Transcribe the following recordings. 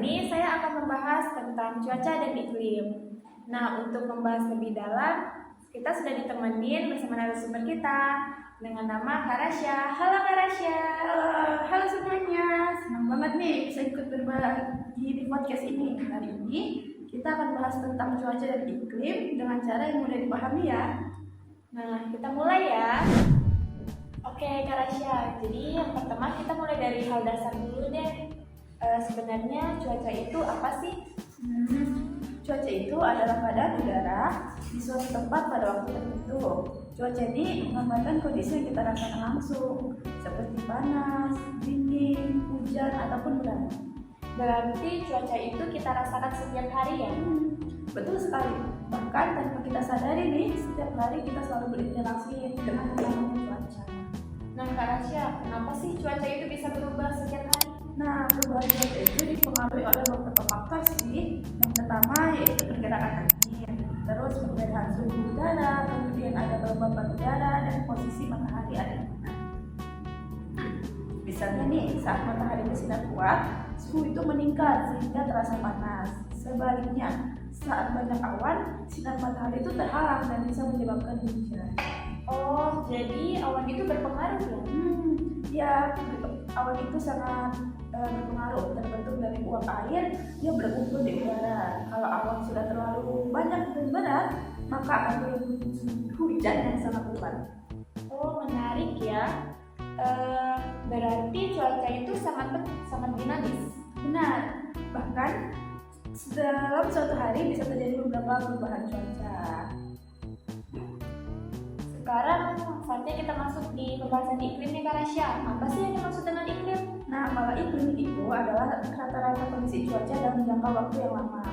ini saya akan membahas tentang cuaca dan iklim. Nah, untuk membahas lebih dalam, kita sudah ditemenin bersama narasumber kita dengan nama Kak Rasya. Halo Kak Rasya. Halo semuanya, senang banget nih bisa ikut berbagi di podcast ini. Hari ini kita akan bahas tentang cuaca dan iklim dengan cara yang mudah dipahami ya. Nah, kita mulai ya. Oke Kak Rasya, jadi yang pertama kita mulai dari hal dasar dulu deh. Sebenarnya cuaca itu apa sih? Cuaca itu adalah keadaan udara di suatu tempat pada waktu tertentu. Cuaca ini menggambarkan kondisi yang kita rasakan langsung, seperti panas, dingin, hujan, ataupun berangin. Berarti cuaca itu kita rasakan setiap hari ya? Betul sekali. Bahkan tanpa kita sadari nih, setiap hari kita selalu berinteraksi dengan cuaca. Nah Kak Rasya, kenapa sih cuaca itu bisa berubah setiap hari? Nah, perubahan cuaca itu dipengaruhi oleh beberapa faktor sih. Yang pertama yaitu pergerakan angin, terus perbedaan suhu udara, kemudian ada kelembapan udara dan posisi matahari ada di mana. Misalnya nih, saat matahari bersinar kuat, suhu itu meningkat sehingga terasa panas. Sebaliknya, saat banyak awan, sinar matahari itu terhalang dan bisa menyebabkan hujan. Oh, jadi awan itu berpengaruh ya? Ya, awan itu sangat berpengaruh, terbentuk dari uap air yang berkumpul di udara. Kalau awan sudah terlalu banyak dan berat, maka akan turun hujan yang sangat lebat. Oh, menarik ya. Berarti cuaca itu sangat dinamis. Benar, bahkan dalam suatu hari bisa terjadi beberapa perubahan cuaca. Sekarang saatnya kita masuk di pembahasan iklim nih Kak Rasya. Apa sih yang dimaksud dengan iklim? Nah, kalau iklim itu adalah rata-rata kondisi cuaca dalam jangka waktu yang lama.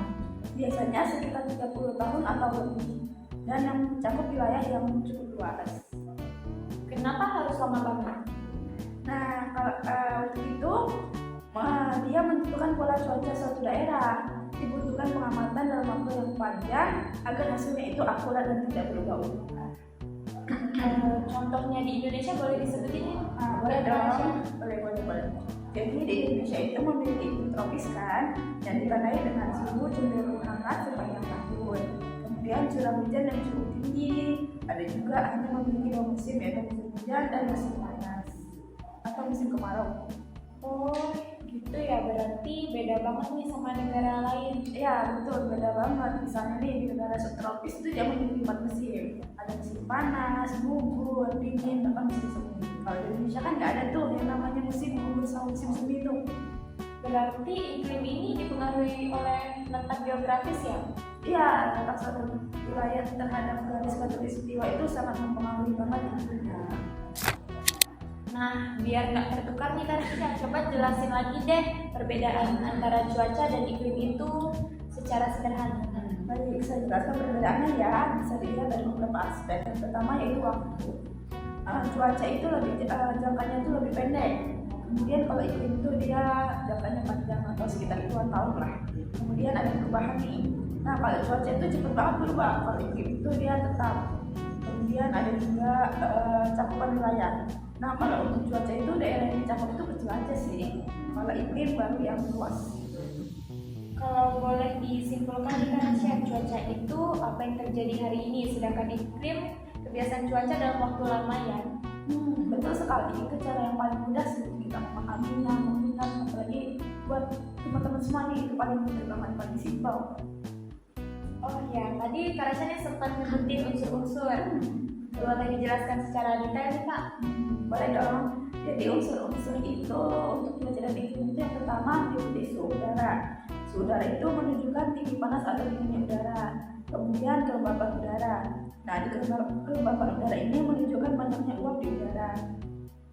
Biasanya sekitar 30 tahun atau lebih, dan yang mencakup wilayah yang cukup luas. Kenapa harus lama banget? Nah, kalau untuk itu, dia menentukan pola cuaca suatu daerah. Dibutuhkan pengamatan dalam waktu yang panjang agar hasilnya itu akurat dan tidak berubah-ubah. Contohnya di Indonesia boleh disebutin ya? Boleh dong, boleh. Jadi di Indonesia itu memiliki iklim tropis kan, yang ditandai dengan suhu cenderung hangat sepanjang tahun. Kemudian curah hujan yang cukup tinggi. Ada juga hanya memiliki dua musim, yaitu musim hujan dan musim panas atau musim kemarau. Oh, gitu ya. Berarti beda banget nih sama negara lain. Ya betul, beda banget. Misalnya nih di negara subtropis itu dia memiliki 4 musim. Ada musim panas, gugur, dingin, bahkan musim semi. Kalau di Indonesia kan nggak ada tuh yang namanya musim gugur sama musim semi itu. Berarti iklim ini dipengaruhi oleh letak geografis ya? Iya, letak suatu wilayah terhadap garis khatulistiwa itu sangat mempengaruhi banget iklimnya. Nah, biar nggak tertukar nih Kak Rasya, coba jelasin lagi deh perbedaan antara cuaca dan iklim itu secara sederhana. Baik, saya jelaskan perbedaannya ya. Bisa dilihat dari beberapa aspek. Yang pertama yaitu waktu. Cuaca itu jangkanya itu lebih pendek. Kemudian kalau iklim itu dia jangkanya panjang atau sekitar 2 tahun lah. Kemudian ada perubahan nih. Nah, kalau cuaca itu cepat banget berubah. Kalau iklim itu dia tetap. Kemudian ada juga cakupan wilayah. Nah, kalau untuk cuaca itu daerah yang dicakup itu kecil aja sih. Kalau iklim baru yang luas. Kalau boleh disimpulkan nih Kak Rasya, cuaca itu apa yang terjadi hari ini, sedangkan iklim kebiasaan cuaca dalam waktu lama ya? Betul sekali. Itu cara yang paling mudah sih kita memahaminya, mengingat, apalagi buat teman-teman semua nih itu paling mudah banget, paling simpel. Oh ya, tadi Kak Rasya nih sempat nyebutin unsur-unsur. Boleh dijelaskan secara detail nih Kak? Boleh dong. Jadi unsur-unsur itu untuk pelajaran iklim itu yang pertama diuji suhu udara. Suhu udara itu menunjukkan tinggi panas atau dinginnya udara. Kemudian kelembapan udara. Nah, di kelembapan udara ini menunjukkan banyaknya uap di udara.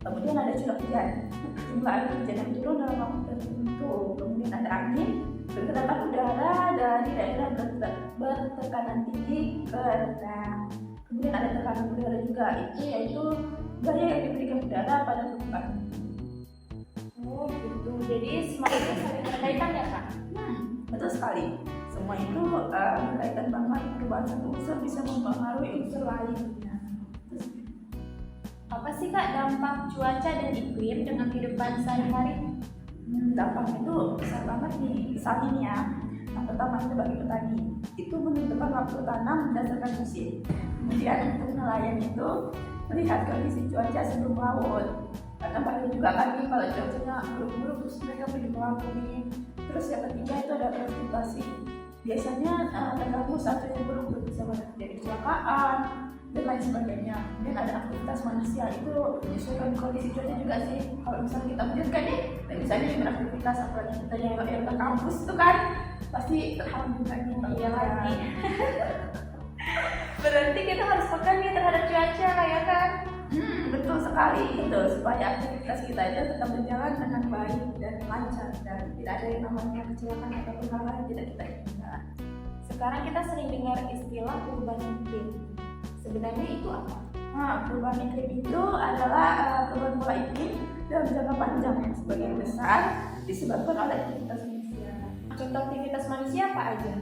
Kemudian ada curah hujan. Jumlah air hujan yang turun dalam waktu tertentu. Kemudian ada angin, pergerakan udara dari daerah bertekanan tinggi ke rendah. Kemudian ada tekanan udara juga, itu yaitu gaya yang diberikan udara pada permukaan. Oh gitu, jadi semua itu saling berkaitan ya Kak? Betul sekali. Semua itu berkaitan banget. Perubahan satu unsur bisa mempengaruhi unsur lainnya. Apa sih Kak dampak cuaca dan iklim dengan kehidupan sehari-hari? Dampak itu besar banget nih, misalnya nih ya, yang pertama itu bagi petani itu menentukan waktu tanam berdasarkan musim. Kemudian untuk nelayan itu melihat kondisi cuaca sebelum melaut, karena bahaya juga kan nih kalau cuacanya buruk-buruk terus mereka pergi melaut nih. Terus yang ketiga itu ada transportasi, biasanya terganggu satu yang buruk bisa terjadi kecelakaan dan lain sebagainya. Dan ada aktivitas manusia itu menyesuaikan kondisi cuaca juga sih. Kalau misalnya kita hujan kan nih, misalnya yang beraktivitas apalagi kita yang ke kampus itu kan pasti terhalang juga nih. Iya lagi. Berarti kita harus peka nih terhadap cuaca ya kan? Betul sekali itu, supaya aktivitas kita itu tetap berjalan dengan baik dan lancar dan tidak ada yang namanya kecelakaan ataupun hal-hal yang tidak kita inginkan. Sekarang kita sering dengar istilah perubahan iklim. Sebenarnya itu apa? Nah, perubahan iklim itu adalah perubahan pola iklim dalam jangka panjang yang sebagian besar disebabkan oleh aktivitas manusia. Contoh aktivitas manusia apa aja?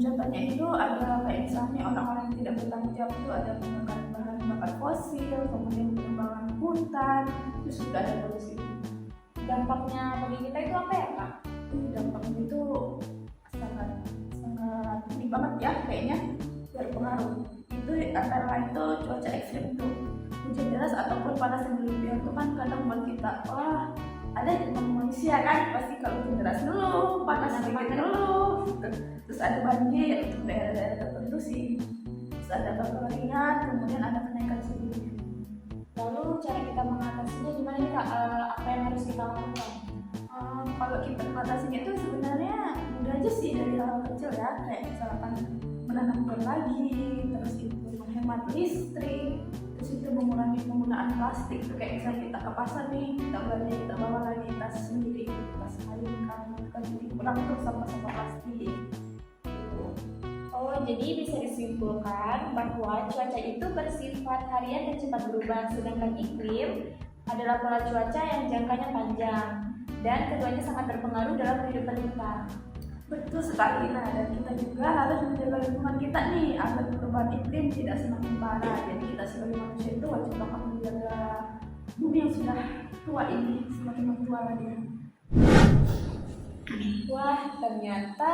Contohnya itu ada kayak misalnya orang-orang yang tidak bertanggung jawab itu ada menggunakan bahan bakar fosil, kemudian pengembangan hutan, terus juga ada polusi. Dampaknya bagi kita itu apa ya Kak? Dampaknya itu sangat tinggi banget ya kayaknya, berpengaruh. Itu antara lain itu cuaca ekstrim itu hujan deras ataupun panas yang berlebihan itu kan kadang buat kita wah ada manusia kan pasti kalau hujan deras dulu, panas sedikit dulu, terus ada banjir untuk daerah-daerah tertentu sih, terus ada kekeringan, kemudian ada kenaikan suhu. Lalu cara kita mengatasinya gimana nih Kak? Apa yang harus kita lakukan? Kalau kita mengatasinya itu sebenarnya mudah aja sih, dari hal kecil ya, kayak misalkan menanam pohon lagi, terus itu menghemat listrik, terus itu mengurangi penggunaan plastik. Itu kayak misalnya kita ke pasar nih, kita belanja, kita bawa lagi tas sendiri, tas kain kan jadi kurang tuh sampah-sampah plastik. Oh, jadi bisa disimpulkan bahwa cuaca itu bersifat harian dan cepat berubah, sedangkan iklim adalah pola cuaca yang jangkanya panjang dan keduanya sangat berpengaruh dalam kehidupan kita. Betul sekali, nah dan kita juga harus menjaga lingkungan kita nih agar perubahan iklim tidak semakin parah. Jadi kita sebagai manusia itu wajib banget menjaga bumi yang sudah tua ini semakin mentua lagi. Wah, ternyata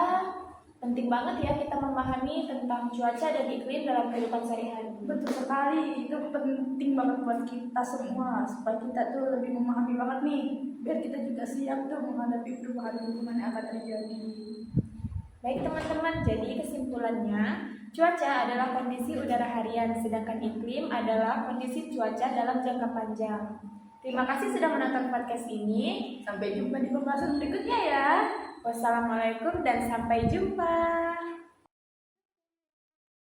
penting banget ya kita memahami tentang cuaca dan iklim dalam kehidupan sehari-hari. Betul sekali, itu penting banget buat kita semua supaya kita tuh lebih memahami banget nih, biar kita juga siap tuh menghadapi perubahan lingkungan yang akan terjadi. Baik teman-teman, jadi kesimpulannya cuaca adalah kondisi udara harian, sedangkan iklim adalah kondisi cuaca dalam jangka panjang. Terima kasih sudah menonton podcast ini. Sampai jumpa di pembahasan berikutnya ya. Wassalamualaikum dan sampai jumpa.